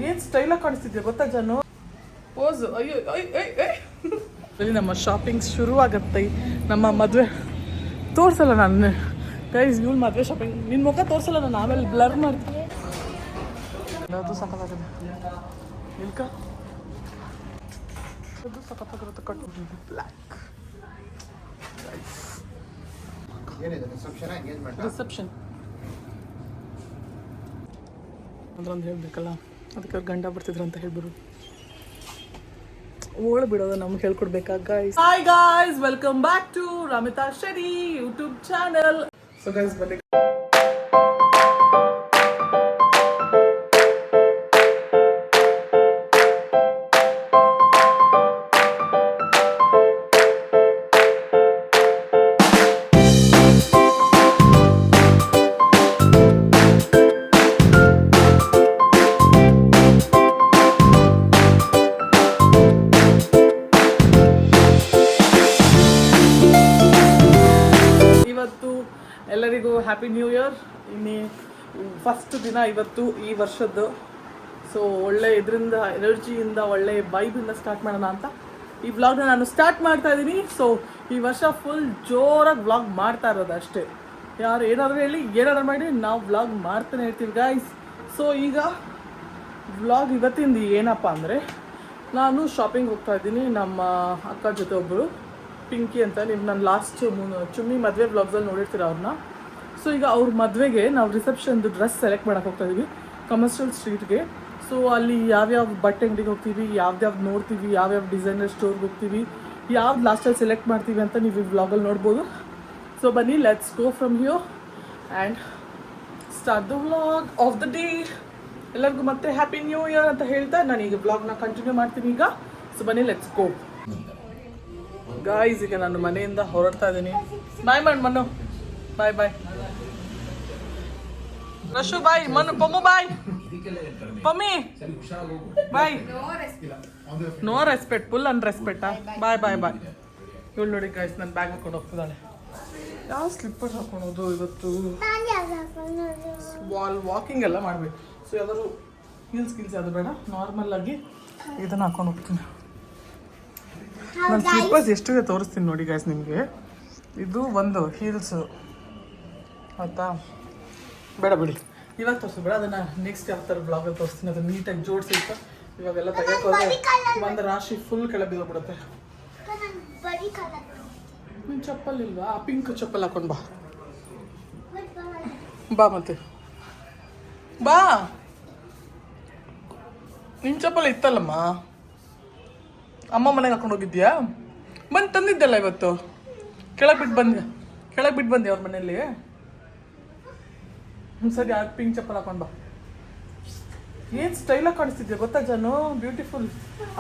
ಏನು ಸ್ಟೈಲಾಗಿ ಕಾಣಿಸ್ತಿದ್ಯಾ ಗೊತ್ತಾ ಜಾನು? ಪೋಸ್ ಅಯ್ಯೋ ಅಲ್ಲಿ ನಮ್ಮ ಶಾಪಿಂಗ್ ಶುರು ಆಗತ್ತೆ. ನಮ್ಮ ಮದುವೆ ತೋರಿಸಲ್ಲ ನಾನು ಗೈಸ್, ಇವಳು ಮದುವೆ ಶಾಪಿಂಗ್ ನಿನ್ನ ಮುಖ ತೋರಿಸಲ್ಲ ನಾನು, ಆಮೇಲೆ ಬ್ಲರ್ ಮಾಡ್ತೀನಿ. ಅದು ಸಖತ್ತಾಗಿದೆ ಇಲ್ಕ, ಅದು ಸಖತ್ತಾಗಿರುತ್ತೆ ಕಟ್ಟು ಬ್ಲ್ಯಾಕ್. ರಿಸೆಪ್ಷನ್ ಅದ್ರಂದು ಹೇಳ್ಬೇಕಲ್ಲ, ಅದಕ್ಕೆ ಅವ್ರು ಗಂಡ ಬರ್ತಿದ್ರು ಅಂತ ಹೇಳ್ಬಿಡು. ಓಳ್ ಬಿಡೋದು ನಮ್ಗೆ ಹೇಳ್ಕೊಡ್ಬೇಕಾ guys? Hi guys, welcome back to Ramitha Shetty YouTube channel. So guys ಬನ್ನಿ, ಎಲ್ಲರಿಗೂ ಹ್ಯಾಪಿ ನ್ಯೂ ಇಯರ್. ಇನ್ನೇ ಫಸ್ಟ್ ದಿನ ಇವತ್ತು ಈ ವರ್ಷದ್ದು. ಸೊ ಒಳ್ಳೆ ಇದರಿಂದ ಎನರ್ಜಿಯಿಂದ ಒಳ್ಳೆ ವೈಬಿಂದ ಸ್ಟಾರ್ಟ್ ಮಾಡೋಣ ಅಂತ ಈ ವ್ಲಾಗ್ನ ನಾನು ಸ್ಟಾರ್ಟ್ ಮಾಡ್ತಾ ಇದ್ದೀನಿ. ಸೊ ಈ ವರ್ಷ ಫುಲ್ ಜೋರಾಗಿ ವ್ಲಾಗ್ ಮಾಡ್ತಾ ಇರೋದು ಅಷ್ಟೇ. ಯಾರು ಏನಾದರೂ ಹೇಳಿ ಏನಾದರೂ ಮಾಡಿ ನಾವು ವ್ಲಾಗ್ ಮಾಡ್ತಾನೆ ಇರ್ತೀವಿ ಗೈಸ್. ಸೊ ಈಗ ವ್ಲಾಗ್ ಇವತ್ತಿಂದ ಏನಪ್ಪ ಅಂದರೆ, ನಾನು ಶಾಪಿಂಗ್ ಹೋಗ್ತಾ ಇದ್ದೀನಿ ನಮ್ಮ ಅಕ್ಕ ಜೊತೆ. ಒಬ್ಬರು ಪಿಂಕಿ ಅಂತ, ನೀವು ನಾನು ಲಾಸ್ಟ್ ಚುಮ್ಮಿ ಮದುವೆ ವ್ಲಾಗ್ಸಲ್ಲಿ ನೋಡಿರ್ತೀರ ಅವ್ರನ್ನ. ಸೊ ಈಗ ಅವ್ರ ಮದುವೆಗೆ ನಾವು ರಿಸೆಪ್ಷನ್ದು ಡ್ರೆಸ್ ಸೆಲೆಕ್ಟ್ ಮಾಡೋಕ್ಕೆ ಹೋಗ್ತಾ ಇದ್ದೀವಿ ಕಮರ್ಷಿಯಲ್ ಸ್ಟ್ರೀಟ್ಗೆ. ಸೊ ಅಲ್ಲಿ ಯಾವ್ಯಾವ ಬಟ್ಟೆ ಅಂಗಡಿಗೆ ಹೋಗ್ತೀವಿ, ಯಾವ್ದು ನೋಡ್ತೀವಿ, ಯಾವ್ಯಾವ ಡಿಸೈನರ್ ಸ್ಟೋರ್ಗೆ ಹೋಗ್ತೀವಿ, ಯಾವ್ದು ಲಾಸ್ಟಲ್ಲಿ ಸೆಲೆಕ್ಟ್ ಮಾಡ್ತೀವಿ ಅಂತ ನೀವು ಈ ವ್ಲಾಗಲ್ಲಿ ನೋಡ್ಬೋದು. ಸೊ ಬನ್ನಿ, let's go from here and start the vlog of the day. ಎಲ್ಲರಿಗೂ ಮತ್ತೆ ಹ್ಯಾಪಿ ನ್ಯೂ ಇಯರ್ ಅಂತ ಹೇಳ್ತಾ ನಾನು ಈಗ ವ್ಲಾಗ್ನ ಕಂಟಿನ್ಯೂ ಮಾಡ್ತೀನಿ ಈಗ. ಸೊ ಬನ್ನಿ, ಲೆಟ್ಸ್ ಗೋ ಗಾಯ್ಸ್. ಈಗ ನಾನು ಮನೆಯಿಂದ ಹೊರಡ್ತಾ ಇದ್ದೀನಿ. ಬಾಯ್ ಮಾಡಿ ಮನು, ಬಾಯ್ ಬಾಯ್ ರಶು, ಬಾಯ್ ಮನು, ಪಮ್ಮು ಬಾಯ್, ಪಮ್ಮಿ ಬಾಯ್. ನೋ ರೆಸ್ಪೆಕ್ಟ್, ಫುಲ್ ಅನ್ ರೆಸ್ಪೆಕ್ಟಾ? ಬಾಯ್ ಬಾಯ್ ಬಾಯ್. ಇವಳು ನೋಡಿ ಗಾಯ್ಸ್, ನನ್ನ ಬ್ಯಾಗ್ ಹಾಕೊಂಡು ಹೋಗ್ತಿದ್ದಾಳೆ. ಯಾವ ಸ್ಲಿಪ್ಪರ್ ಹಾಕೊಳೋದು ಇವತ್ತು? ವಾಕಿಂಗ್ ಎಲ್ಲ ಮಾಡಬೇಕು. ಸೊ ಯಾವ್ದಾದ್ರು ಹೀಲ್ಸ್ ಅದು ಬೇಡ, ನಾರ್ಮಲ್ ಆಗಿ ಇದನ್ನು ಹಾಕೊಂಡು ಹೋಗ್ತೀನಿ. ನನ್ನ ಸ್ಲಿಪ್ಪರ್ಸ್ ಎಷ್ಟಿದೆ ತೋರಿಸ್ತೀನಿ ನೋಡಿ ಗೈಸ್ ನಿಮಗೆ. ಇದು ಒಂದು ಹೀಲ್ಸು ಆಯಿತಾ, ಬೇಡ ಬಿಡಿ ಇವಾಗ ತೋರಿಸು ಬೇಡ, ಅದನ್ನು ನೆಕ್ಸ್ಟ್ ಯಾವ ಥರ ಬ್ಲಾಗಲ್ಲಿ ತೋರಿಸ್ತೀನಿ. ಅದು ನೀಟಾಗಿ ಜೋಡಿಸಿಟ್ಟು ಇವಾಗೆಲ್ಲ ತೆಗೆಯೋಕೋದ್ರೆ ಒಂದು ರಾಶಿ ಫುಲ್ ಕೆಳಗೆ ಬಿದ್ದೋಗ್ಬಿಡುತ್ತೆ. ನಿನ್ನ ಚಪ್ಪಲ್ ಇಲ್ವಾ? ಆ ಪಿಂಕ್ ಚಪ್ಪಲ್ ಹಾಕೊಂಡು ಬಾ ಬಾ, ಮತ್ತೆ ಬಾ. ನಿನ್ನ ಚಪ್ಪಲ್ ಇತ್ತಲ್ಲಮ್ಮ, ಅಮ್ಮ ಮನೆಗೆ ಹಾಕೊಂಡು ಹೋಗಿದ್ಯಾ? ಬಂದು ತಂದಿದ್ದಲ್ಲ ಇವತ್ತು. ಕೆಳಗೆ ಬಿಟ್ಟು ಬಂದೆ ಅವ್ರ ಮನೆಯಲ್ಲಿ. ಸರಿ, ಆ ಪಿಂಕ್ ಚಪ್ಪಲ್ ಹಾಕೊಂಡು ಬಾ. ಏನು ಸ್ಟೈಲಾಗಿ ಕಾಣಿಸ್ತಿದ್ಯಾ ಗೊತ್ತಾ ಜಾನು? ಬ್ಯೂಟಿಫುಲ್.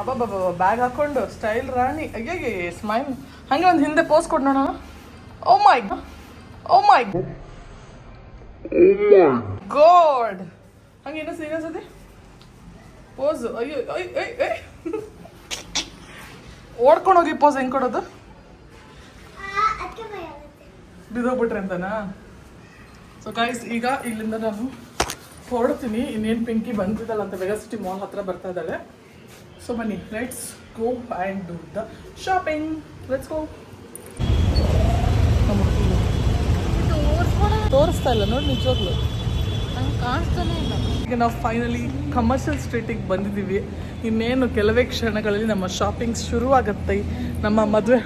ಅಬ್ಬಬ್ಬ, ಬ್ಯಾಗ್ ಹಾಕೊಂಡು ಸ್ಟೈಲ್ ರಾಣಿ. ಅಯ್ಯೇ ಸ್ಮೈಲ್. ಹಾಗೆ ಒಂದು ಹಿಂದೆ ಪೋಸ್ ಕೊಡು ನೋಡೋಣ. ಓ ಮೈ ಗಾಡ್. ಹಂಗೆ ಇನ್ನೊಂದ್ಸತಿ ಪೋಸ್. ಅಯ್ಯೋ ಓಡ್ಕೊಂಡು ಹೋಗಿ ಪೋಸ್ ಹೆಂಗೆ ಕೊಡೋದು? ಬಿದ್ದೋಗ್ಬಿಟ್ರೆ ಅಂತನಾ? ಸೊ ಗೈಸ್, ಈಗ ಇಲ್ಲಿಂದ ನಾನು ಹೊರಡ್ತೀನಿ. ಇನ್ನೇನು ಪಿಂಕಿ ಬಂದಿದ್ದಲ್ಲ ಅಂತ ವೆಗಾಸಿಟಿ ಮಾಲ್ ಹತ್ರ ಬರ್ತಾ ಇದ್ದಾಳೆ. ಸೊ ಬನ್ನಿ, let's go and do the shopping. Let's go. ತೋರಿಸ್ತಾ ಇಲ್ಲ ನೋಡಿ, ನಿಜವಾಗ್ಲು ಕಾಣಿಸ್ತಾನೆ ಇಲ್ಲ. ಈಗ ನಾವು ಫೈನಲಿ ಕಮರ್ಷಿಯಲ್ ಸ್ಟ್ರೀಟಿಗೆ ಬಂದಿದ್ದೀವಿ. ಇನ್ನೇನು ಕೆಲವೇ ಕ್ಷಣಗಳಲ್ಲಿ ನಮ್ಮ ಶಾಪಿಂಗ್ ಶುರು ಆಗತ್ತೆ. ನಮ್ಮ ಮದುವೆ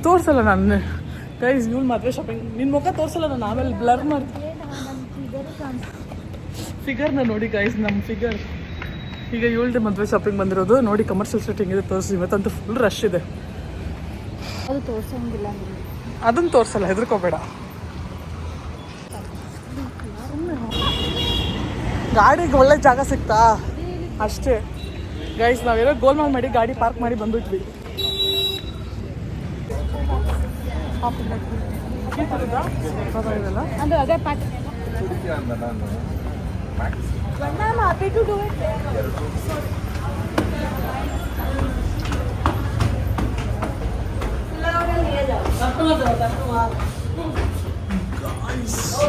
ತೋರಿಸಲ್ಲ ನಾನು ಗೈಸ್, ಇವಳು ಮದುವೆ ಶಾಪಿಂಗ್ ನಿನ್ನ ಮುಖ ತೋರಿಸಲ್ಲ ನಾನು, ಆಮೇಲೆ ಬ್ಲರ್ ಮಾಡ್ತೀನಿ. ಫಿಗರ್ನ ನೋಡಿ ಗೈಸ್, ನಮ್ಮ ಫಿಗರ್. ಈಗ ಇವಳದೇ ಮದುವೆ ಶಾಪಿಂಗ್ ಬಂದಿರೋದು ನೋಡಿ. ಕಮರ್ಷಿಯಲ್ ಸ್ಟ್ರೀಟಿಂಗ್ ಇದೆ, ತೋರಿಸಿ. ಇವತ್ತಂತೂ ಫುಲ್ ರಶ್ ಇದೆ. ಅದು ತೋರಿಸೋಂಗಿಲ್ಲ, ಅದನ್ನು ತೋರಿಸಲ್ಲ, ಹೆದರ್ಕೋಬೇಡ. ಗಾಡಿಗೆ ಒಳ್ಳೆ ಜಾಗ ಸಿಗ್ತಾ ಅಷ್ಟೇ ಗೈಸ್. ನಾವೇನೋ ಗೋಲ್ಮಾಲ್ ಮಾಡಿ ಗಾಡಿ ಪಾರ್ಕ್ ಮಾಡಿ ಬಂದ್ಬಿಟ್ವಿ. ಅದು ಅದೇ pack. I'm happy to do it.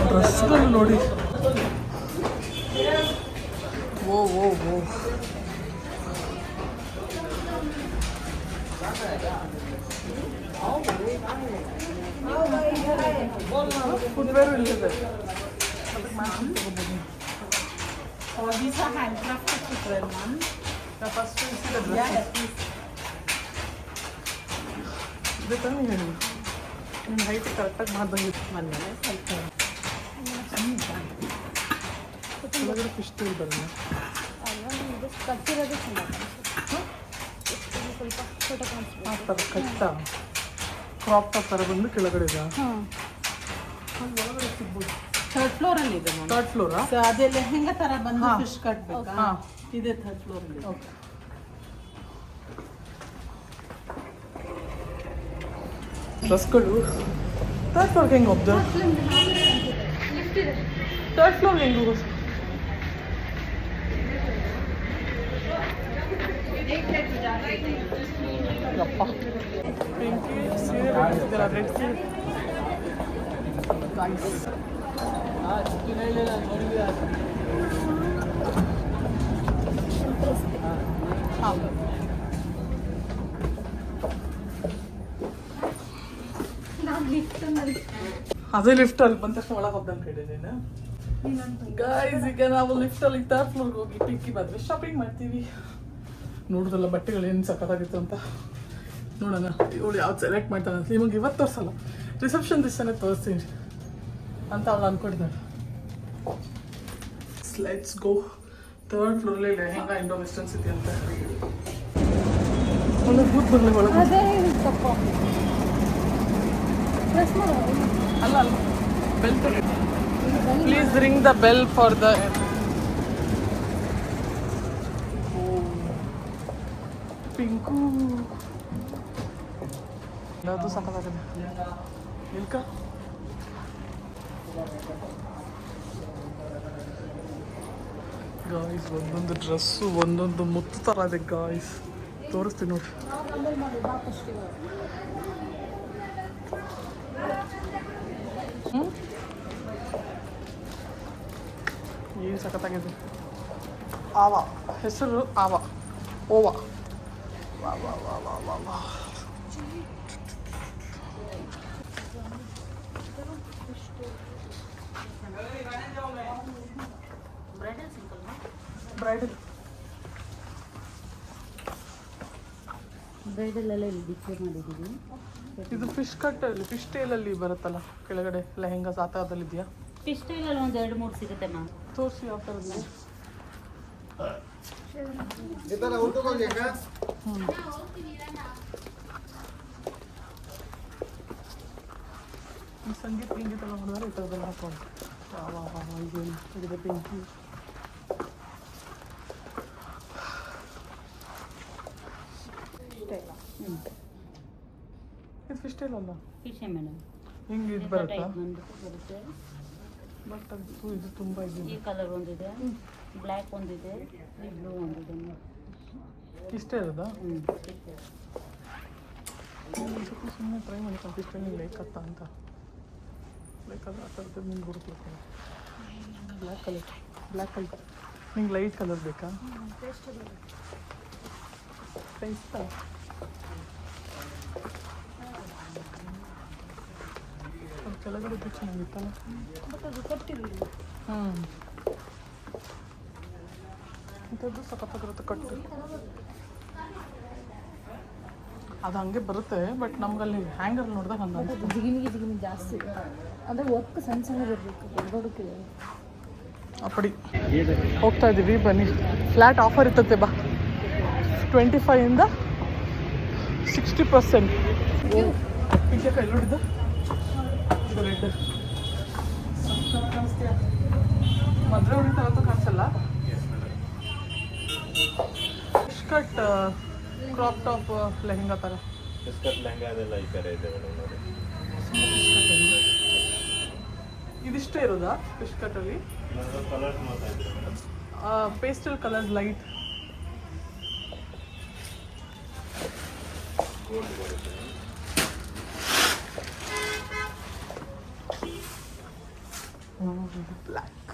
ಡ್ರೆಸ್ಗಳು ನೋಡಿ. ಓ ಓ ಓ ಫುಟ್ವೇರ್ ಇಲ್ಲಿದೆ. These are handcrafted footwear, ma'am. First Yeah, please. ಇದು ತಾನೇ ಹೇಳಿ ನಿಮ್ಮ ಹೈಟ್ ಕರೆಕ್ಟಾಗಿ ಮಾಡ್ದಂಗೆ ಮೊನ್ನೆ ಸ್ವಲ್ಪ ಒಳಗಡೆ ಫಿಶ್ ಟೇಲ್ ಬರೋಣ. ಇದು ಕಟ್ಟಿರೋದು ಚೆನ್ನಾಗಿ ಸ್ವಲ್ಪ ಫೋಟೋ ಕಾಣಿಸ್ಬೋದು. ಆ ಥರ ಕಟ್ಟ ಕ್ರಾಪ್ ಟಾಪ್ ಥರ ಬಂದು ಕೆಳಗಡೆ ಇದೆ. ಹಾಂ ಅಲ್ಲಿ ಒಳಗಡೆ ಸಿಗ್ಬೋದು. ಥರ್ಡ್ ಫ್ಲೋರ್ ಅಲ್ಲಿ ಇದೆ ಮ್ಯಾಮ್. Third flora? ಸೊ ಅದೇ ಲೆಹಂಗಾ ತರ ಬಂದು ಹಾ. ಫಿಶ್ ಕಟ್ಬೇಕಾ? ಹಾ. ಇದೆ ಥರ್ಡ್ ಫ್ಲೋರ್ ಅಲ್ಲಿ. ಓಕೆ. ಡ್ರೆಸ್ಗಳು ಥರ್ಡ್ ಫ್ಲೋರ್ಗೆ ಹೆಂಗೆ ಹೋಗ್ದು? ಲಿಫ್ಟ್ ಇದೆ. ಥರ್ಡ್ ಫ್ಲೋರ್ಗೆ ಹೆಂಗೆ ಹೋಗೋದು? ಯಪ್ಪ ಪಿಂಕಿ ಸೀರೆ ಬಿಟ್ಟಿದ್ದೀರಾ? ರೆಡ್ ಸೀರೆ ಗೈಸ್. ಹಾಂ ನಾವು ಲಿಫ್ಟ್ನಲ್ಲಿ ಅದೇ ಲಿಫ್ಟಲ್ಲಿ ಬಂದ ತಕ್ಷಣ ಒಳಗೆ ಹೋಗ್ದಂಗೆ ಕೇಳಿದ್ದೇನೆ. ಗೈಸ್ ಈಗ ನಾವು ಲಿಫ್ಟಲ್ಲಿ ಥರ್ಡ್ ಫ್ಲೋರ್ಗೆ ಹೋಗಿ ಪಿಂಕಿ ಬಂದರೆ ಶಾಪಿಂಗ್ ಮಾಡ್ತೀವಿ. ನೋಡಿದ್ರಲ್ಲ ಬಟ್ಟೆಗಳು ಏನು ಸಖತ್ತಾಗಿತ್ತು ಅಂತ. ನೋಡೋಣ ಇವಳು ಯಾವ್ದು ಸೆಲೆಕ್ಟ್ ಮಾಡ್ತಾನೆ ಅಂತ. ನಿಮಗೆ ಇವತ್ತು ತೋರಿಸಲ್ಲ, ರಿಸೆಪ್ಷನ್ ದಿವಸನೇ ತೋರಿಸ್ತೀನಿ ಅಂತ ಅವಳು ಅಂದ್ಕೊಂಡಿದ್ದಾಳೆ. Let's go. ಥರ್ಡ್ ಫ್ಲೋರಲ್ಲಿ ಲೆಹಂಗಾ ಇಂಡೋ ವೆಸ್ಟರ್ನ್ ಸಿಟಿ ಅಂತ. ಒಳ್ಳೆ ಕೂತ್ ಬರಲಿ ಒಳಗೆ. ಅದೇ ತಪ್ಪ ಪ್ರೆಸ್ ಮಾಡೋ ಅಲ್ಲ ಅಲ್ಲ bell please ring the bell for the Pinku. ಅದು ಸಾಕಾಗಿದೆ ಇಲ್ಕ. ಗಾಯ್ಸ್ ಒಂದೊಂದು ಡ್ರೆಸ್ಸು ಒಂದೊಂದು ಮುತ್ತು ಥರ ಇದೆ ಗಾಯ್ಸ್. ತೋರಿಸ್ತೀನಿ ನೋಡಿ. ಏನು ಸಖತ್ತಾಗಿದೆ. ಆವ ಹೆಸರು ಆವ ಓವ. ವಾ ವಾ ವಾ ವಾ ವಾ ವಾ. ಬ್ರೈಡಲ್ ಬ್ರೈಡಲ್ಲೆಲ್ಲ ಇಲ್ಲಿ ಡಿಸ್ಪ್ಲೇ ಮಾಡಿದ್ದೀವಿ. ಇದು ಫಿಶ್ ಕಟ್ಟಲ್ಲಿ ಫಿಶ್ ಟೇಲಲ್ಲಿ ಬರುತ್ತಲ್ಲ ಕೆಳಗಡೆ ಲೆಹೆಂಗಾ ಆ ಥರದಲ್ಲಿ ಇದೆಯಾ? ಫಿಶ್ ಟೈಲಲ್ಲಿ ಒಂದು 2-3 ಸಿಗುತ್ತೆ ಮ್ಯಾಮ್. ತೋರಿಸಿ ಯಾವ ಥರದ್ದು. ಈ ಸಂಗೀತ ಹಿಂಗೀತ ನೋಡಿದ್ರೆ ಈ ಥರದ್ದೆಲ್ಲ ಹಾಕೊಂಡು ಇದೇನು ಇದೆ ಬೆಂಕಿ. ಇದು ಫಿಶ್ ಟೇಲ್ ಅಲ್ಲ, ಫಿಶೇ ಮೇಡಮ್. ಹಿಂಗೆ ಇದು ಬರುತ್ತಾ? ಟೈಪ್ ಬರುತ್ತೆ. ಬಟ್ ಅದು ಇದು ತುಂಬ ಈ ಇದೆ. ಕಲರ್ ಒಂದಿದೆ, ಬ್ಲ್ಯಾಕ್ ಒಂದಿದೆ, ಈ ಬ್ಲೂ ಒಂದಿದೆ. ಇಷ್ಟೇ ಇರೋದಾ? ಇಷ್ಟೇ. ಸ್ವಲ್ಪ ಸುಮ್ಮನೆ ಟ್ರೈ ಮಾಡ್ಕೊಂಡು ಇಷ್ಟ ನೀವು ಲೈಕತ್ತಾ ಅಂತ. ಬೇಕಾದ್ರೆ ಆ ಥರದ್ದು ನಿಮ್ಗೆ ಹುಡುಕ್ಬೇಕು. ಬ್ಲ್ಯಾಕ್ ಕಲರ್ ನಿಂಗೆ ಲೈಟ್ ಕಲರ್ ಬೇಕಾ? ಟೇಸ್ಟಾ? ಅದು ಕೆಳಗಡೆ ಚೆನ್ನಾಗಿತ್ತಲ್ಲ. ಬಟ್ ಅದು ಕಟ್ಟಿರಲಿಲ್ಲ. ಇಂಥದ್ದು ಸಖತ್ತಾಗಿರುತ್ತೆ ಕಟ್ಟು. ಅದು ಹಂಗೆ ಬರುತ್ತೆ ಬಟ್ ನಮ್ಗಲ್ಲಿ ಹ್ಯಾಂಗರ್ ನೋಡಿದಾಗ ಹಂಗೆ ಬಟ್ ಅದು ಜಿಗಿಮಿಗಿ ಜಾಸ್ತಿ ಅಂದರೆ ವರ್ಕ್ ಸಣ್ಣ ಸಣ್ಣ ಬರಬೇಕು ದೊಡ್ಡಕ್ಕೆ. ಅಪ್ಪಡಿ ಹೋಗ್ತಾ ಇದ್ದೀವಿ ಬನ್ನಿ. ಫ್ಲ್ಯಾಟ್ ಆಫರ್ ಇರ್ತದೆ ಬಾ. 25ಇಂದ 60%. ಪಿಂಕ್ ಕೈ ನೋಡಿದ್ದು ಇದು ರೆಡ್ ಮದುವೆ ಹೊಡಿತಾ ಅಂತ ಕಾಣಿಸಲ್ಲ. ಸ್ಕರ್ಟ್ ಕ್ರಾಪ್ ಟಾಪ್ ಲೆಹಂಗಾ ಥರ. ಸ್ಕರ್ಟ್ ಲೆಹಂಗಾ ಅದೆಲ್ಲ ಈ ಥರ ಇದೆ ಮೇಡಮ್ ನೋಡಿ. ಇದಿಷ್ಟೇ ಇರೋದಾ ಫಿಶ್ ಕಟ್ಟಲ್ಲಿ? ಕಲರ್ಸ್ ಮಾತಾಡ್ತೀರಾ madam? Pastel colours light gold ಬರುತ್ತೆ. ಬ್ಲ್ಯಾಕ್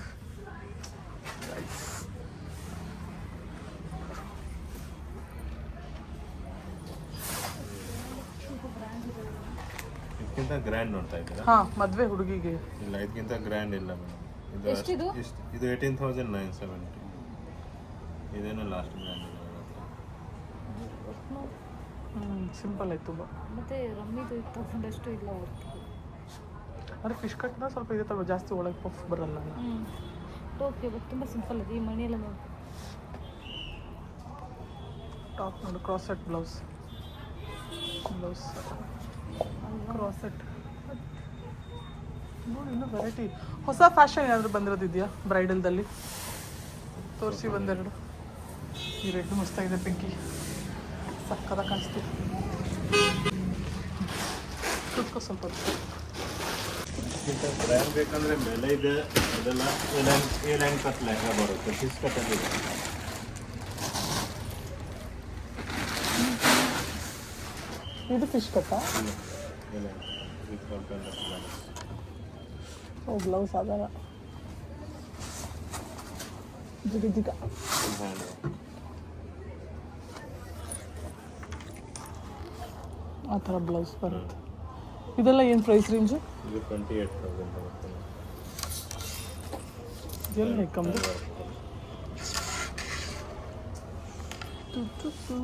ಇದಕ್ಕಿಂತ ಗ್ರ್ಯಾಂಡ್ ನೋಡ್ತಾ ಇದ್ದೀರಾ? ಹಾಂ, ಮದುವೆ ಹುಡುಗಿಗೆ. ಇಲ್ಲ, ಇದಕ್ಕಿಂತ ಗ್ರ್ಯಾಂಡ್ ಇಲ್ಲ ಮೇಡಮ್. ಎಷ್ಟಿದು? ಇದು 18,970. ಇದೇನೋ ಲಾಸ್ಟ್ ಗ್ರ್ಯಾಂಡ್ ಇಲ್ಲ. ಸಿಂಪಲ್ ಆಯ್ತು ತುಂಬ. ಮತ್ತೆ ರಮ್ಮಿದು ತಗೊಂಡಷ್ಟು ಇಲ್ಲ ವರ್ಕ್. ಅಂದರೆ ಫಿಶ್ ಕಟ್ನ ಸ್ವಲ್ಪ ಇದೆ ತಗೋ, ಜಾಸ್ತಿ ಒಳಗೆ ಪಫ್ ಬರಲ್ಲ. ಓಕೆ, ಬಟ್ ತುಂಬ ಸಿಂಪಲ್ ಇದೆ. ಈ ಮಣಿ ಎಲ್ಲ ನೋಡಿ. ಟಾಪ್ ನೋಡು, cross set blouse cross set ನೋಡಿ. ಇನ್ನೂ ವೆರೈಟಿ ಹೊಸ ಫ್ಯಾಷನ್ ಏನಾದರೂ ಬಂದಿರೋದಿದೆಯಾ ಬ್ರೈಡಲ್ದಲ್ಲಿ? ತೋರಿಸಿ ಒಂದೆರಡು. ಈ ರೆಡ್ ಮಸ್ತಾಗಿದೆ, ಪಿಂಕಿ ಸಕ್ಕದ ಕಾಣಿಸ್ತೀವಿ. ಕುತ್ಕೋ ಸ್ವಲ್ಪ. ಗ್ರ್ಯಾಂಡ್ ಬೇಕಂದ್ರೆ ಮೇಲೆ ಇದೆ, ಅದೆಲ್ಲ ಎ ಲೈನ್ ಕಟ್ ಲೆಹಂಗಾ ಬರುತ್ತೆ. ಫಿಶ್ ಕಟ್ಟಲ್ಲಿ ಇದೆ. ಇದು ಫಿಶ್ ಕಟ್ಟಾ? ಓ, ಬ್ಲೌಸ್ ಅದಲ್ಲ, ಜಿಗ ಆ ಥರ ಬ್ಲೌಸ್ ಬರುತ್ತೆ. ಇದೆಲ್ಲ ಏನು ಪ್ರೈಸ್ ರೇಂಜು? ಇದು 28,000 ಬರುತ್ತೆ. ಇದೆಲ್ಲ ಹೇಗೆ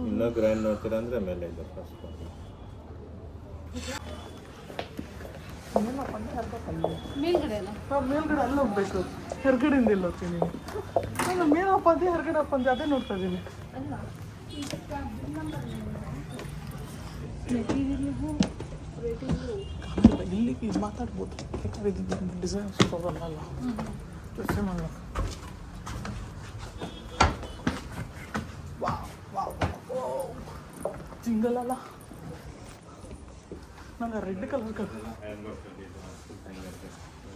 ಇನ್ನೂ ಗ್ರ್ಯಾಂಡ್ ನೋಡ್ತೀರಾ ಅಂದರೆ ಮೇಲೆ ಇದೆ ಫಸ್ಟ್. ಮೇಲ್ಗಡೆ ಅಲ್ಲ, ನಾವು ಮೇಲ್ಗಡೆ ಅಲ್ಲಿ ಹೋಗ್ಬೇಕು, ಹೊರಗಡೆಯಿಂದ ಇಲ್ಲಿ ಹೋಗ್ತೀನಿ. ನಾನು ಮೇಲೆ ಹಾಪಂದೆ, ಹೊರಗಡೆ ಹಾಪಂದೆ, ಅದೇ ನೋಡ್ತಾ ಇದ್ದೀನಿ. ಇಲ್ಲಿಗೆ ಇದು ಮಾತಾಡ್ಬೋದು, ಯಾಕಂದ್ರೆ ಇದು ಡಿಸೈನ್ಸ್ ಬರಲ್ಲ ಯೋಚನೆ ಮಾಡಲ್ಲ. ಸಿಂಗಲ್ ಅಲ್ಲ, ನಂಗೆ ರೆಡ್ ಕಲರ್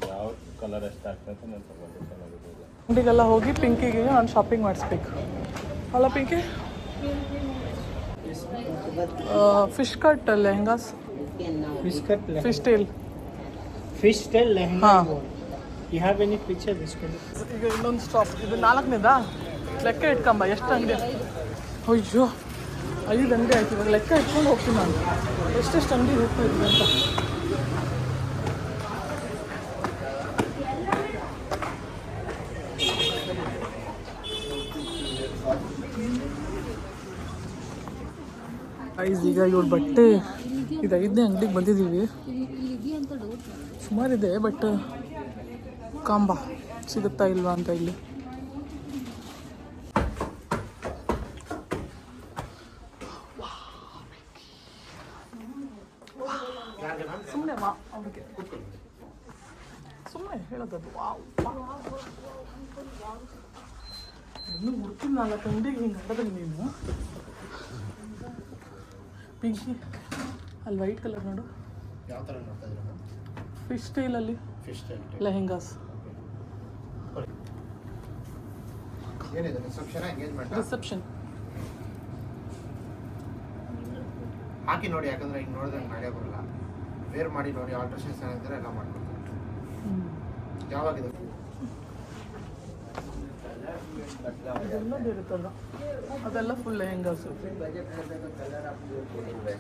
ಯಾವ ಕಲರ್ ಎಷ್ಟು ಆಗ್ತೈತೆ ನಾನು ತಗೊಂಡು ಚೆನ್ನಾಗಿದೆ. ಅಂಗಡಿಗೆಲ್ಲ ಹೋಗಿ ಪಿಂಕಿಗೆ ನಾನು ಶಾಪಿಂಗ್ ಮಾಡಿಸ್ಬೇಕು ಅಲ್ಲ Pinky? Fish cut lehengas, fish tail. Fish tail lehenga. ಹಾಂ, You have any picture? This one. ಈಗ ಇನ್ನೊಂದು ಸ್ಟಾಪ್. ಇದು 4ನೇದಾ? ಲೆಕ್ಕ ಇಟ್ಕೊಂಬ ಎಷ್ಟು ಅಂಗಡಿ. ಅಯ್ಯೋ, 5 ಅಂಗಡಿ ಆಯ್ತು. ಇವಾಗ ಲೆಕ್ಕ ಇಟ್ಕೊಂಡು ಹೋಗ್ತೀನಿ ನಾನು, ಎಷ್ಟೆಷ್ಟು ಅಂಗಡಿ ಹೋಗ್ತಾ ಇದ್ದೀನಿ ಅಂತ. ಈಗ ಇವ್ರ ಬಟ್ಟೆ ಇದು 5ನೇ ಅಂಗಡಿಗೆ ಬಂದಿದ್ದೀವಿ. ಸುಮಾರಿದೆ, ಬಟ್ ಕಾಂಬ ಸಿಗುತ್ತಾ ಇಲ್ವಾ ಅಂತ ಇಲ್ಲಿ. ಸುಮ್ಮನೆ ಅವ್ರಿಗೆ ಸುಮ್ಮನೆ ಹೇಳೋದದು. ಇನ್ನೂ ಹುಡ್ತೀನಿ 4 ಅಂಗಡಿಗೆ ಹಿಂಗೆ ಆಡೋದಲ್ಲಿ ನೀನು. ಪಿಂಕಿ ಅಲ್ಲಿ ವೈಟ್ ಕಲರ್ ನೋಡು, ಯಾವ ಥರ ನೋಡ್ತಾ ಇದ್ದೀರಾ? ಫಿಶ್ ಸ್ಟೈಲಲ್ಲಿ ಫಿಶ್ ಟೈಲ್ ಲೆಹೆಂಗಾಸ್. ಏನಿದೆ ರಿಸೆಪ್ಷನ್ ಎಂಗೇಜ್ಮೆಂಟ್? ರಿಸೆಪ್ಷನ್ ಹಾಕಿ ನೋಡಿ, ಯಾಕಂದ್ರೆ ಈಗ ನೋಡಿದ್ರೆ ನಾಳೆ ಬರಲ್ಲ. ವೇರ್ ಮಾಡಿ ನೋಡಿ, ಆಲ್ಟ್ರೇಷನ್ಸ್ ಏನಿದ್ರೆ ಎಲ್ಲ ಮಾಡ್ಕೊಡ್ತಾರೆ. ಯಾವಾಗಿದೆ? ಅದೆಲ್ಲ ಬೇರುತ್ತಲ್ಲ, ಅದೆಲ್ಲ ಫುಲ್ ಲೆಹೆಂಗಾಸ್.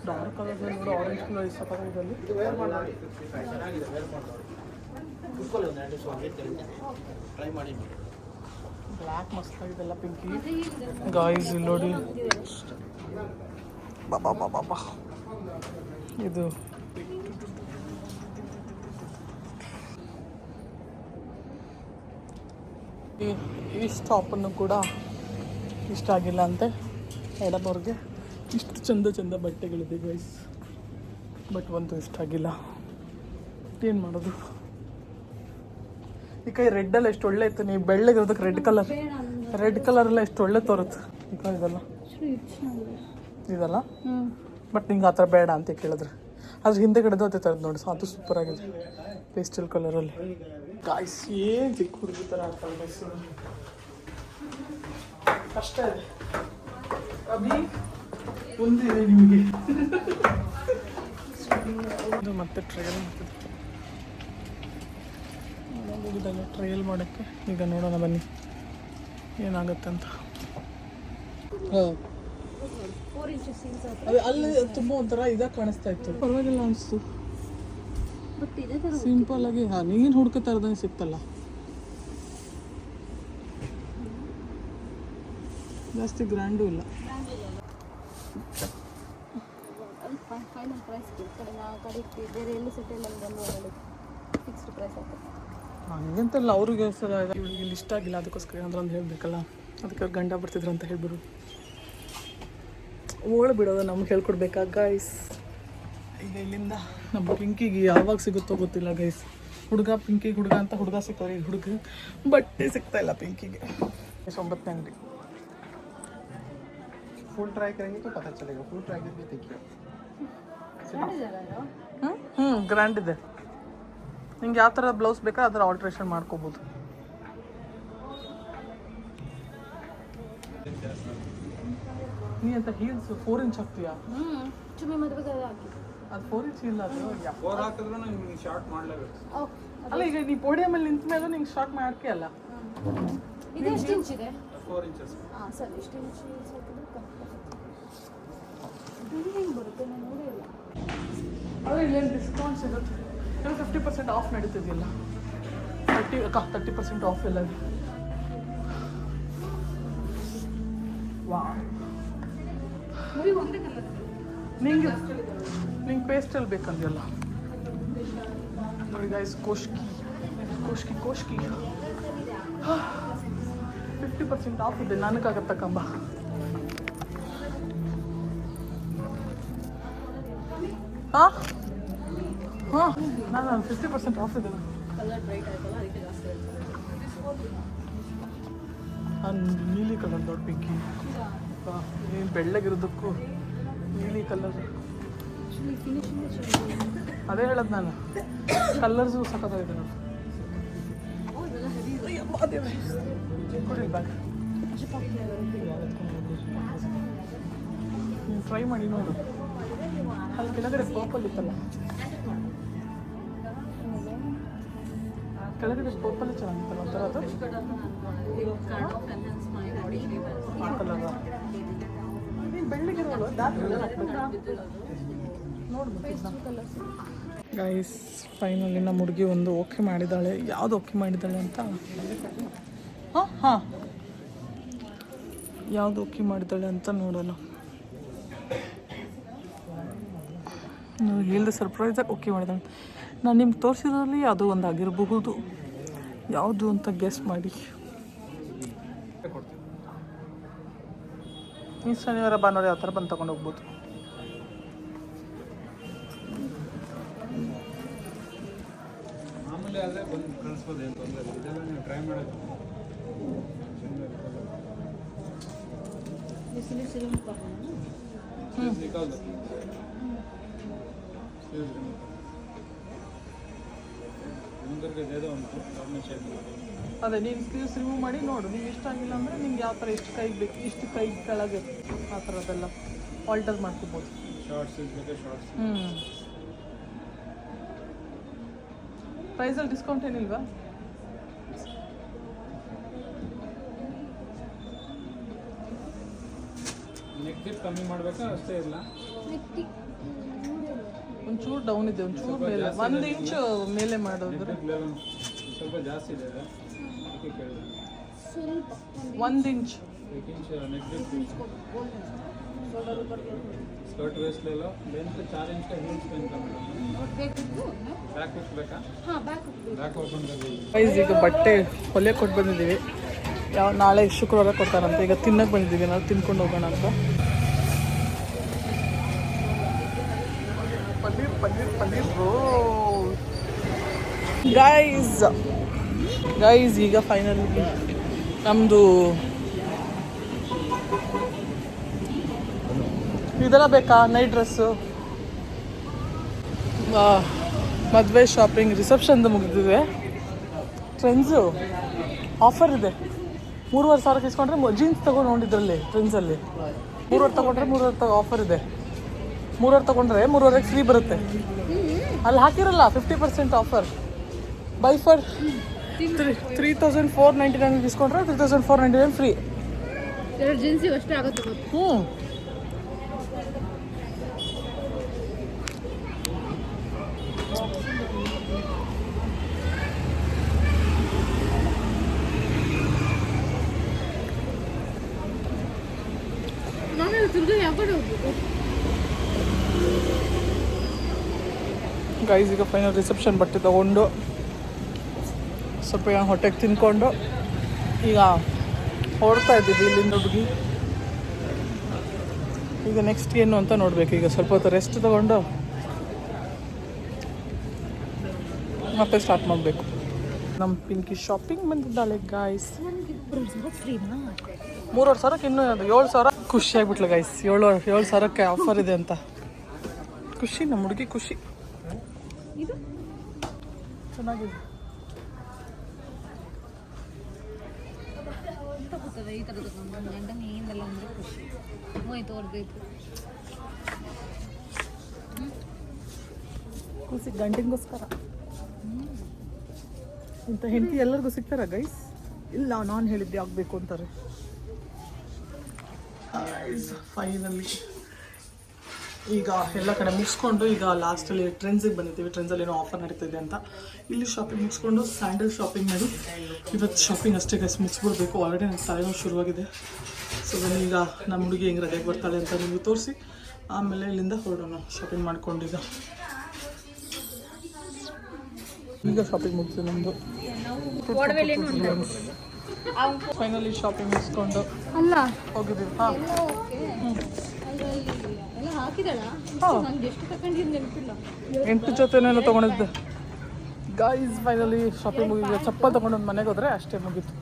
ಡಾರ್ಕ್ ಕಲರ್ ನೋಡು, ಆರೆಂಜ್ ಕಲರ್ ಇಷ್ಟ ಇದರಲ್ಲಿ. ಟ್ರೈ ಮಾಡಿ ಬ್ಲ್ಯಾಕ್ ಮಸ್ತ್ ಆಗಿದೆಲ್ಲ ಪಿಂಕಿ. ಗಾಯ್ಸ್ ಇಲ್ಲಿ ನೋಡಿ, ಬಾಬಾ ಬಾಬಾ ಬಾ, ಇದು ಈ ಸ್ಟಾಪನ್ನು ಕೂಡ ಇಷ್ಟ ಆಗಿಲ್ಲ ಅಂತೆ ಮೇಡಮ್ವ್ರಿಗೆ. ಇಷ್ಟು ಚಂದ ಬಟ್ಟೆಗಳಿದೆ ಗೈಸ್, ಬಟ್ ಒಂದು ಇಷ್ಟ ಆಗಿಲ್ಲ. ಏನು ಮಾಡೋದು? ಈ ಕೈ ರೆಡ್ಡೆಲ್ಲ ಎಷ್ಟು ಒಳ್ಳೆ ಇತ್ತು, ನೀವು ಬೆಳ್ಳಗಿರೋದಕ್ಕೆ ರೆಡ್ ಕಲರೆಲ್ಲ ಎಷ್ಟು ಒಳ್ಳೆ ತೋರುತ್ತೆ. ಈಗ ಇದಲ್ಲ ಬಟ್ ನಿಂಗೆ ಆ ಥರ ಬೇಡ ಅಂತ ಕೇಳಿದ್ರೆ, ಅದ್ರ ಹಿಂದೆಗಡೆದು ಅದೇ ಥರದ್ದು ನೋಡಿ, ಅದು ಸೂಪರ್ ಆಗಿದೆ ಪೇಸ್ಟಲ್ ಕಲರಲ್ಲಿ. ಗಾಯ್ಸ್ ಏನು ಚಿಕ್ಕ ಹುಡುಗಿ ಥರ ಆಗ್ತಾರೆ ಮೈಸೂರು, ಕಷ್ಟ ಇದೆ. ಅಭಿ ಒಂದಿದೆ ನಿಮಗೆ. ಇದು ಮತ್ತೆ ಟ್ರಯಲ್ ಹೋಗಿದ್ದಾನೆ, ಟ್ರಯಲ್ ಮಾಡೋಕ್ಕೆ. ಈಗ ನೋಡೋಣ ಬನ್ನಿ ಏನಾಗುತ್ತೆ ಅಂತ. ಹಾಂ, ಅದೇ ಅಲ್ಲಿ ತುಂಬ ಒಂಥರ ಇದಾಗಿ ಕಾಣಿಸ್ತಾ ಇತ್ತು, ಪರವಾಗಿಲ್ಲ ಅನಿಸ್ತು. ಬಟ್ ಇದೇ ಥರ ಸಿಂಪಲ್ ಆಗಿ ಹಾಂ ನೀನು ಹುಡ್ಕೋತಾ ಇರೋದಂಗೆ ಸಿಕ್ತಲ್ಲ. ಜಾಸ್ತಿ ಗ್ರ್ಯಾಂಡು ಇಲ್ಲ. ಅಲ್ಲಿ ಫೈನಲ್ ಪ್ರೈಸ್ ಕೊಡ್ತಾರೆ. ನಾವು ಕಡೆಗೆ ಬೇರೆ ಎಲ್ಲಿ ಸೆಟಲ್ ಅಲ್ಲಿ ಬಂದು ಒಳ್ಳೆ ಫಿಕ್ಸ್ಡ್ ಪ್ರೈಸ್ ಆಗ್ತದೆ. ಹಂಗಂತಲ್ಲ, ಅವ್ರಿಗೆ ಸಲ ಇವಳಿಗೆ ಇಲ್ಲಿ ಇಷ್ಟ ಆಗಿಲ್ಲ, ಅದಕ್ಕೋಸ್ಕರ ಏನಾದ್ರು ಒಂದು ಹೇಳಬೇಕಲ್ಲ, ಅದಕ್ಕೆ ಅವ್ರು ಗಂಡ ಬರ್ತಿದ್ರು ಅಂತ ಹೇಳ್ಬಿಡು. ಓಳು ಬಿಡೋದು ನಮ್ಗೆ ಹೇಳ್ಕೊಡ್ಬೇಕಾ ಗೈಸ್. ಈಗ ಇಲ್ಲಿಂದ ನಮ್ಮ ಪಿಂಕಿಗೆ ಯಾವಾಗ ಸಿಗುತ್ತೋ ಗೊತ್ತಿಲ್ಲ ಗೈಸ್. ಪಿಂಕಿಗೆ ಹುಡುಗ ಅಂತ ಹುಡುಗ ಸಿಕ್ಕವ್ರೆ, ಈಗ ಹುಡುಗ ಬಟ್ಟೆ ಸಿಗ್ತಾ ಇಲ್ಲ ಪಿಂಕಿಗೆ. 9ನೇ ಅಂಗಡಿ. फुल ट्राई करेंगे तो पता चलेगा. फुल ट्राई करके देखिए. ಗ್ರ್ಯಾಂಡ್ ಇದೆ. ನಿಂಗೆ ಯಾವ ಥರ ಬ್ಲೌಸ್ ಬೇಕಾ ಅದರ ಆಲ್ಟ್ರೇಷನ್ ಮಾಡ್ಕೋಬೋದು. ನೀ ಅಂತ ಹೀಲ್ಸ್ 4 ಇಂಚ್ ಹಾಕ್ತೀಯಾ? ಚುಮ್ಮಿ ಮದುವೆಗೆ ಹಾಕಿ ಅದು 4 ಇಂಚ್ ಇಲ್ಲ, ಅದು 4 ಹಾಕಿದ್ರು ನಿಮ್ಗೆ ಶಾರ್ಟ್ ಮಾಡಲೇಬೇಕು. ಅಲ್ಲ. ಈಗ ನೀ ಪೋಡಿಯಮಲ್ಲಿ ನಿಂತ ಮೇಲೆ ನಿಂಗೆ ಶಾರ್ಟ್ ಮಾಡಕ್ಕೆ ಅಲ್ಲ. ಇದು ಎಷ್ಟು ಇಂಚ್ ಇದೆ? 4 ಇಂಚಸ್. ಹಾಂ ಸರ್, ಎಷ್ಟು ಇಂಚ್ ಹಾಕಿದ್ರೆ ಇದು ಹೆಂಗೆ ಬರುತ್ತೆ ನಾನು ನೋಡಿಲ್ಲ. ಆದರೆ ಇಲ್ಲೇನು ಡಿಸ್ಕೌಂಟ್ ಸಿಗುತ್ತೆ. ಇವಾಗ 50% ಆಫ್ ನಡೀತಿದೆಯಲ್ಲ. 30% ಆಫ್ ಇಲ್ಲ. ವಾ, ನಿಂಗೆ ಪೇಸ್ಟಲ್ಲಿ ಬೇಕಂದ್ಯಲ್ಲ ನೋಡಿ ಗೈಸ್. ಕೋಶ್ಕಿ 50% ಆಫ್ ಇದೆ. ನನಗಾಗತ್ತ ಕಂಬ. ಹಾಂ ಹಾಂ, ನಾನು 50% ಆಫ್ ಇದೆ. ನೀಲಿ ಕಲರ್ ದೊಡ್ಡ ಪಿಂಕಿ. ನೀನು ಬೆಳ್ಳಗಿರೋದಕ್ಕೂ ನೀಲಿ ಕಲರ್. ಅದೇ ಹೇಳೋದು ನಾನು, ಕಲರ್ಸು ಸಖತ್ತಾಗಿದೆ ನೋಡಿ. ಬ್ಯಾಗ್ ನೀವು ಟ್ರೈ ಮಾಡಿ ನೋಡು. ಅಲ್ಲಿ ಕೆಳಗಡೆ ಪರ್ಪಲ್ ಇತ್ತಲ್ಲ, ಕೆಳಗಡೆ ಪರ್ಪಲ್ ಚೆನ್ನಾಗಿತ್ತಲ್ಲ ಒಂಥರ. ಅದು ಆ ಕಲರ್ ನೀನು ಬೆಳ್ಳಗಿರೋಳು ನೋಡ್ಬೇಕು. ಗೈಸ್ ಫೈನಲಿ ನಮ್ಮ ಹುಡುಗಿ ಒಂದು ಓಕೆ ಮಾಡಿದ್ದಾಳೆ. ಯಾವುದು ಓಕೆ ಮಾಡಿದ್ದಾಳೆ ಅಂತ, ಹಾಂ ಯಾವುದು ಓಕೆ ಮಾಡಿದ್ದಾಳೆ ಅಂತ ನೋಡೋಣ. ನಾನು ಹೇಳಿದೆ ಸರ್ಪ್ರೈಸಾಗಿ ಓಕೆ ಮಾಡಿದ್ದಾಳೆ. ನಾನು ನಿಮ್ಗೆ ತೋರಿಸಿದ್ರಲ್ಲಿ ಅದು ಒಂದು ಆಗಿರಬಹುದು. ಯಾವುದು ಅಂತ ಗೆಸ್ ಮಾಡಿ. ಈ ಶನಿವಾರ ಭಾನುವಾರ ಯಾವ ಥರ ಬಂದು ತೊಗೊಂಡು ಹೋಗ್ಬೋದು. ಮಾಮೂಲಿ ಆದರೆ ಬಂದು ಕಳಿಸ್ಬೋದು, ಏನು ತೊಂದರೆ ಇಲ್ಲ. ಇದೆಲ್ಲ ನೀವು ಟ್ರೈ ಮಾಡೋದು. ನಿಕಾಲ್ ಅದೇ ನೀನು ಸ್ಲೀವ್ಸ್ ರಿಮೂವ್ ಮಾಡಿ ನೋಡು. ನಿಂಗೆ ಇಷ್ಟ ಆಗಿಲ್ಲ ಅಂದರೆ ನಿಂಗೆ ಯಾವ ಥರ ಎಷ್ಟು ಕೈಗೆ ಬೇಕು, ಇಷ್ಟು ಕೈ ಕೆಳಗೆ ಆ ಥರದ್ದೆಲ್ಲ ಆಲ್ಟರ್ ಮಾಡ್ಕೋಬೋದು. ಶಾರ್ಟ್ಸ್ ಬೇಕಾದ್ರೆ ಶಾರ್ಟ್ಸ್. ಪ್ರೈಸಲ್ಲಿ ಡಿಸ್ಕೌಂಟ್ ಏನಿಲ್ವಾ? ನೆಕ್ ಡಿಪ್ ಕಮ್ಮಿ ಮಾಡಬೇಕಾ ಅಷ್ಟೇ ಇಲ್ಲ? ಒಂಚೂರು ಡೌನ್ ಇದೆ, ಒಂಚೂರು ಮೇಲೆ 1 ಇಂಚ್ ಮೇಲೆ ಮಾಡಿದ್ರೆ ಸ್ವಲ್ಪ ಜಾಸ್ತಿ ಇದೆ. ಅದಕ್ಕೆ ಕೇಳಿದೆ. 1 inch 1 inch neck dip. Skirt waist ले लो. लेंथ 4 इंच का हील्स पेन का मैडम. बैक हुक ಬೇಕಾ? ಹಾಂ, ಬ್ಯಾಕ್ ಓಪನ್ ಮಾಡಿ. ಗೈಸ್ ಈಗ ಬಟ್ಟೆ ಹೊಲೆ ಕೊಟ್ಟು ಬಂದಿದ್ದೀವಿ. ನಾಳೆ ಶುಕ್ರವಾರ ಕೊಡ್ತಾರಂತೆ. ಈಗ ತಿನ್ನಕ್ಕೆ ಬಂದಿದ್ದೀವಿ, ನಾವು ತಿನ್ಕೊಂಡು ಹೋಗೋಣ ಅಂತ. ಪನ್ನೀರ್ ರೋಲ್ ಗೈಸ್ ಈಗ ಫೈನಲ್ ನಮ್ಮದು ಇದೆಲ್ಲ ಬೇಕಾ? ನೈಟ್ ಡ್ರೆಸ್ಸು, ಮದುವೆ ಶಾಪಿಂಗ್, ರಿಸೆಪ್ಷನ್ದು ಮುಗಿದಿದೆ. ಟ್ರೆಂಡ್ಸು ಆಫರ್ ಇದೆ. 3,500 ಇಸ್ಕೊಂಡ್ರೆ ಜೀನ್ಸ್ ತೊಗೊಂಡು ನೋಡಿದ್ರಲ್ಲಿ ಟ್ರೆಂಡ್ಸಲ್ಲಿ 3,500 ತೊಗೊಂಡ್ರೆ 3,500 ಆಫರ್ ಇದೆ. 3,500 ತೊಗೊಂಡ್ರೆ 3,500 ಫ್ರೀ ಬರುತ್ತೆ. ಅಲ್ಲಿ ಹಾಕಿರಲ್ಲ 50% ಆಫರ್. By for 3,499 ಇಸ್ಕೊಂಡ್ರೆ 3,499 free. 2 ಜೀನ್ಸಿಗೆ ಅಷ್ಟೇ ಆಗುತ್ತೆ. ದುರ್ಗ ಯಾವ ಕಡೆ ಹೋಗ್ಬೇಕು? ಗೈಸ್ ಈಗ ಫೈನಲ್ ರಿಸೆಪ್ಷನ್ ಬಟ್ಟೆ ತೊಗೊಂಡು ಸ್ವಲ್ಪ ಹೊಟ್ಟೆಗೆ ತಿನ್ಕೊಂಡು ಈಗ ಹೊರಡ್ತಾ ಇದ್ದೀವಿ ಇಲ್ಲಿಂದ ಹುಡುಗಿ. ಈಗ ನೆಕ್ಸ್ಟ್ ಏನು ಅಂತ ನೋಡ್ಬೇಕು. ಈಗ ಸ್ವಲ್ಪ ಹೊತ್ತು ರೆಸ್ಟ್ ತೊಗೊಂಡು ಮತ್ತೆ ಸ್ಟಾರ್ಟ್ ಮಾಡಬೇಕು. ನಮ್ಮ ಪಿಂಕಿ ಶಾಪಿಂಗ್ ಬಂದಿದ್ದಾಳೆ ಗಾಯ್ಸ್. 3,500 ಇನ್ನೂ 7,000 ಖುಷಿ ಆಗ್ಬಿಟ್ಲು ಗೈಸ್. 7,000 ಆಫರ್ ಇದೆ ಅಂತ ಖುಷಿ. ನಮ್ಮ ಹುಡುಗಿ ಖುಷಿ. ಇದು ಚೆನ್ನಾಗಿದೆ. ಎಂತ ಗೊತ್ತದ ಈ ಥರದ್ದು ನನ್ನ ಗಂಡನ ಏನೆಲ್ಲ ಅಂದರೆ ಖುಷಿ ಹೋಯ್ತು ಹೊರದೈತು. ಖುಷಿ ಗಂಡಿಗೋಸ್ಕರ ಇಂಥ ಹೆಂಡತಿ ಎಲ್ಲರಿಗೂ ಸಿಗ್ತಾರ ಗೈಸ್? ಇಲ್ಲ, ನಾನು ಹೇಳಿದ್ದೆ ಆಗಬೇಕು ಅಂತಾರೆ. ಫೈನಲಿ ಈಗ ಎಲ್ಲ ಕಡೆ ಮುಗಿಸ್ಕೊಂಡು ಈಗ ಲಾಸ್ಟಲ್ಲಿ ಟ್ರೆಂಡ್ಸಿಗೆ ಬಂದಿದ್ದೀವಿ. ಟ್ರೆಂಡ್ಸಲ್ಲಿ ಏನೋ ಆಫರ್ ನಡೀತಿದೆ ಅಂತ ಇಲ್ಲಿ ಶಾಪಿಂಗ್ ಮುಗಿಸ್ಕೊಂಡು ಸ್ಯಾಂಡಲ್ ಶಾಪಿಂಗ್ ಮಾಡಿ ಇವತ್ತು ಶಾಪಿಂಗ್ ಅಷ್ಟೇ ಗೈಸ್ ಮುಗಿಸ್ಬಿಡ್ಬೇಕು. ಆಲ್ರೆಡಿ ನನ್ನ ತಲೆನೋವು ಶುರುವಾಗಿದೆ. ಸೊ ಬನ್ನಿ ಈಗ ನಮ್ಮ ಹುಡುಗಿ ಹೆಂಗೆ ರೆಡಿಯಾಗಿ ಬರ್ತಾಳೆ ಅಂತ ನಿಮಗೆ ತೋರಿಸಿ ಆಮೇಲೆ ಇಲ್ಲಿಂದ ಹೊರಡೋಣ ಶಾಪಿಂಗ್ ಮಾಡ್ಕೊಂಡೀಗ. ಈಗ ಶಾಪಿಂಗ್ ಮುಗಿಸಿ ನಮ್ಮದು ಫೈನಲಿ ಶಾಪಿಂಗ್ ಮುಗಿಸ್ಕೊಂಡು ಅಲ್ಲ ಹೋಗಿದ್ದೀವಿ. ಹಾಂ ಎಲ್ಲ ಓಕೆ. ಎಲ್ಲ ಹಾಕಿದಳ? ನಂಗೆ ಎಷ್ಟು ತಗೊಂಡಿದ್ದು ನೆನಪಿಲ್ಲ. 8 ಜೊತೆನೇನೋ ತೊಗೊಂಡಿದ್ದೆ ಗಾಯ್ಸ್. ಫೈನಲಿ ಶಾಪಿಂಗ್ ಮುಗಿದ ಚಪ್ಪಲ್ ತೊಗೊಂಡು ಮನೆಗೆ ಹೋದರೆ ಅಷ್ಟೇ ಮುಗೀತು.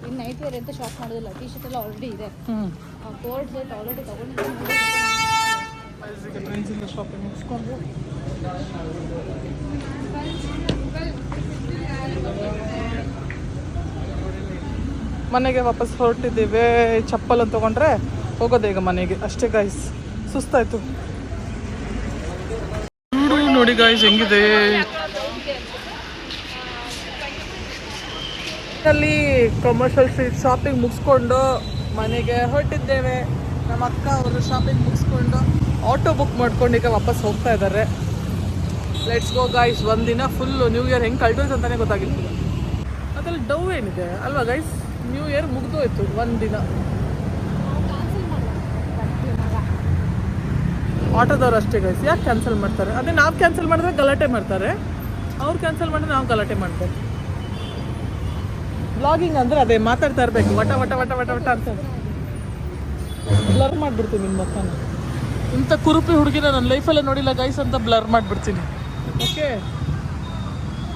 ಇನ್ನು ನೈಟ್ ವೇರ್ ಅಂತ ಶಾಪ್ ಮಾಡೋದಿಲ್ಲ. ಟೀ ಶರ್ಟ್ ಎಲ್ಲ ಆಲ್ರೆಡಿ ಇದೆ. ಕೋಟ್ ಸೆಟ್ ಆಲ್ರೆಡಿ ತೊಗೊಂಡಿದ್ದೀನಿ. ಈಗ ಟ್ರೆಂಡ್ಸಿಂದ ಶಾಪಿಂಗ್ ಮುಗಿಸ್ಕೊಂಡು ಮನೆಗೆ ವಾಪಸ್ ಹೊರಟಿದ್ದೇವೆ. ಚಪ್ಪಲನ್ನು ತೊಗೊಂಡ್ರೆ ಹೋಗೋದೆ ಈಗ ಮನೆಗೆ ಅಷ್ಟೇ ಗಾಯ್ಸ್. ಸುಸ್ತಾಯಿತು. ನೋಡಿ ಗಾಯ್ಸ್ ಹೆಂಗಿದೆ. ಅಲ್ಲಿ ಕಮರ್ಷಿಯಲ್ ಸ್ಟ್ರೀಟ್ ಶಾಪಿಂಗ್ ಮುಗಿಸ್ಕೊಂಡು ಮನೆಗೆ ಹೊರಟಿದ್ದೇವೆ. ನಮ್ಮ ಅಕ್ಕ ಅವರು ಶಾಪಿಂಗ್ ಮುಗಿಸ್ಕೊಂಡು ಆಟೋ ಬುಕ್ ಮಾಡ್ಕೊಂಡು ಈಗ ವಾಪಸ್ ಹೋಗ್ತಾ ಇದ್ದಾರೆ. Let's go guys. ಒಂದಿನ ಫುಲ್ಲು ನ್ಯೂ ಇಯರ್ ಹೆಂಗೆ ಕಳ್ದೋಯ್ತು ಅಂತಲೇ ಗೊತ್ತಾಗಿಲ್ಲ. ಅದ್ರಲ್ಲಿ ಡವ್ ಏನಿದೆ ಅಲ್ವಾ ಗೈಸ್? ನ್ಯೂ ಇಯರ್ ಮುಗಿದೋಯ್ತು ಒಂದಿನ. ಆಟೋದವ್ರು ಅಷ್ಟೇ ಗೈಸ್. ಯಾಕೆ ಕ್ಯಾನ್ಸಲ್ ಮಾಡ್ತಾರೆ? ಅದೇ ನಾವು ಕ್ಯಾನ್ಸಲ್ ಮಾಡಿದ್ರೆ ಗಲಾಟೆ ಮಾಡ್ತಾರೆ, ಅವ್ರು ಕ್ಯಾನ್ಸಲ್ ಮಾಡಿದ್ರೆ ನಾವು ಗಲಾಟೆ ಮಾಡ್ತಾರೆ. ಬ್ಲಾಗಿಂಗ್ ಅಂದರೆ ಅದೇ ಮಾತಾಡ್ತಾ ಇರಬೇಕು. ವಟ ವಟ ವಟ ವಟ ವಟ ಅಂತ ಬ್ಲರ್ ಮಾಡಿಬಿಡ್ತೀನಿ ನಿಮ್ಮ ಮಕ್ಕನ. ಇಂಥ ಕುರುಪಿ ಹುಡುಗಿನ ನನ್ನ ಲೈಫಲ್ಲೇ ನೋಡಿಲ್ಲ ಗೈಸ್ ಅಂತ ಬ್ಲರ್ ಮಾಡಿಬಿಡ್ತೀನಿ. ಓಕೆ,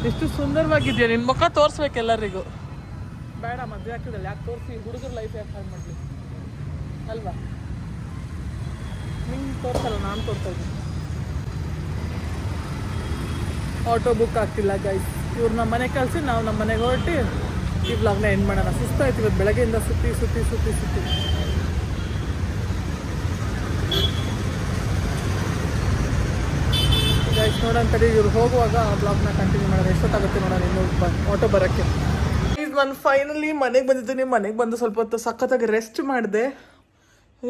ಎಷ್ಟು ಸುಂದರವಾಗಿದೆಯಾ ನಿನ್ನ ಮುಖ ತೋರಿಸ್ಬೇಕು ಎಲ್ಲರಿಗೂ. ಬೇಡ ಮದುವೆ ಆಗ್ತಿದ್ದಲ್ಲ, ಯಾಕೆ ತೋರಿಸಿ ಹುಡುಗರ ಲೈಫ್ ಯಾಕೆ ಹಾಳು ಮಾಡಲಿ ಅಲ್ವಾ? ನಿಂಗೆ ತೋರಿಸಲ್ಲ, ನಾನು ತೋರಿಸ್ತಾ ಇದ್ದೀನಿ. ಆಟೋ ಬುಕ್ ಆಗ್ತಿಲ್ಲ ಗೈಸ್. ಇವ್ರು ನಮ್ಮ ಮನೆಗೆ ಕಳಿಸಿ ನಾವು ನಮ್ಮ ಮನೆಗೆ ಹೊರಟಿ ಈ ವ್ಲಾಗ್ನ ಎಂಡ್ ಮಾಡೋಣ. ಸುಸ್ತಾಯ್ತು ಇವತ್ತು ಬೆಳಗ್ಗೆಯಿಂದ ಸುತ್ತಿ ಸುತ್ತಿ ಸುತ್ತಿ ಸುತ್ತಿ. ಗೈಸ್ ನೋಡೋಂಥದ್ದು ಇವ್ರು ಹೋಗುವಾಗ ಆ ಬ್ಲಾಗ್ನ ಕಂಟಿನ್ಯೂ ಮಾಡೋಣ. ಎಷ್ಟೊತ್ತಾಗುತ್ತೆ ನೋಡೋಣ ಇನ್ನೊಂದು ಆಟೋ ಬರೋಕ್ಕೆ. ಈಗ ನಾನು ಫೈನಲಿ ಮನೆಗೆ ಬಂದಿದ್ದೀನಿ. ಮನೆಗೆ ಬಂದು ಸ್ವಲ್ಪ ಹೊತ್ತು ಸಖತ್ತಾಗಿ ರೆಸ್ಟ್ ಮಾಡಿದೆ.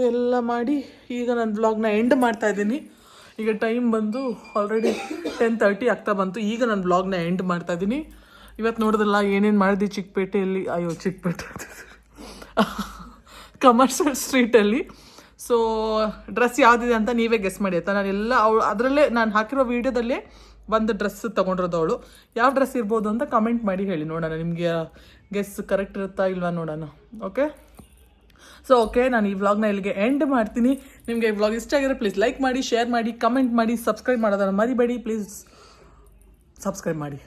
ಎಲ್ಲ ಮಾಡಿ ಈಗ ನನ್ನ ಬ್ಲಾಗ್ನ ಎಂಡ್ ಮಾಡ್ತಾಯಿದ್ದೀನಿ. ಈಗ ಟೈಮ್ ಬಂದು ಆಲ್ರೆಡಿ 10:30 ಆಗ್ತಾ ಬಂತು. ಈಗ ನಾನು ಬ್ಲಾಗ್ನ ಎಂಡ್ ಮಾಡ್ತಾಯಿದ್ದೀನಿ. ಇವತ್ತು ನೋಡಿದ್ರಲ್ಲ ಏನೇನು ಮಾಡಿದೆ ಚಿಕ್ಕಪೇಟೆಯಲ್ಲಿ. ಅಯ್ಯೋ ಚಿಕ್ಕಪೇಟೆ ಕಮರ್ಷಿಯಲ್ ಸ್ಟ್ರೀಟಲ್ಲಿ. ಸೊ ಡ್ರೆಸ್ ಯಾವುದಿದೆ ಅಂತ ನೀವೇ ಗೆಸ್ ಮಾಡಿ ಆಯಿತಾ. ನಾನೆಲ್ಲ ಅದರಲ್ಲೇ ನಾನು ಹಾಕಿರೋ ವೀಡಿಯೋದಲ್ಲೇ ಒಂದು ಡ್ರೆಸ್ ತೊಗೊಂಡಿರೋದು ಅವಳು. ಯಾವ ಡ್ರೆಸ್ ಇರ್ಬೋದು ಅಂತ ಕಮೆಂಟ್ ಮಾಡಿ ಹೇಳಿ ನೋಡೋಣ. ನಿಮಗೆ ಗೆಸ್ ಕರೆಕ್ಟ್ ಇರುತ್ತಾ ಇಲ್ವಾ ನೋಡೋಣ. ಓಕೆ, ಸೊ ಓಕೆ, ನಾನು ಈ ವ್ಲಾಗ್ನ ಇಲ್ಲಿಗೆ ಎಂಡ್ ಮಾಡ್ತೀನಿ. ನಿಮಗೆ ಈ ವ್ಲಾಗ್ ಇಷ್ಟ ಆಗಿರೋ ಪ್ಲೀಸ್ ಲೈಕ್ ಮಾಡಿ, ಶೇರ್ ಮಾಡಿ, ಕಮೆಂಟ್ ಮಾಡಿ, ಸಬ್ಸ್ಕ್ರೈಬ್ ಮಾಡೋದನ್ನು ಮರಿಬೇಡಿ. ಪ್ಲೀಸ್ ಸಬ್ಸ್ಕ್ರೈಬ್ ಮಾಡಿ.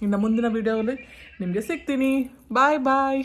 ಇನ್ನು ಮುಂದಿನ ವೀಡಿಯೋದಲ್ಲಿ ನಿಮಗೆ ಸಿಗ್ತೀನಿ. ಬಾಯ್ ಬಾಯ್.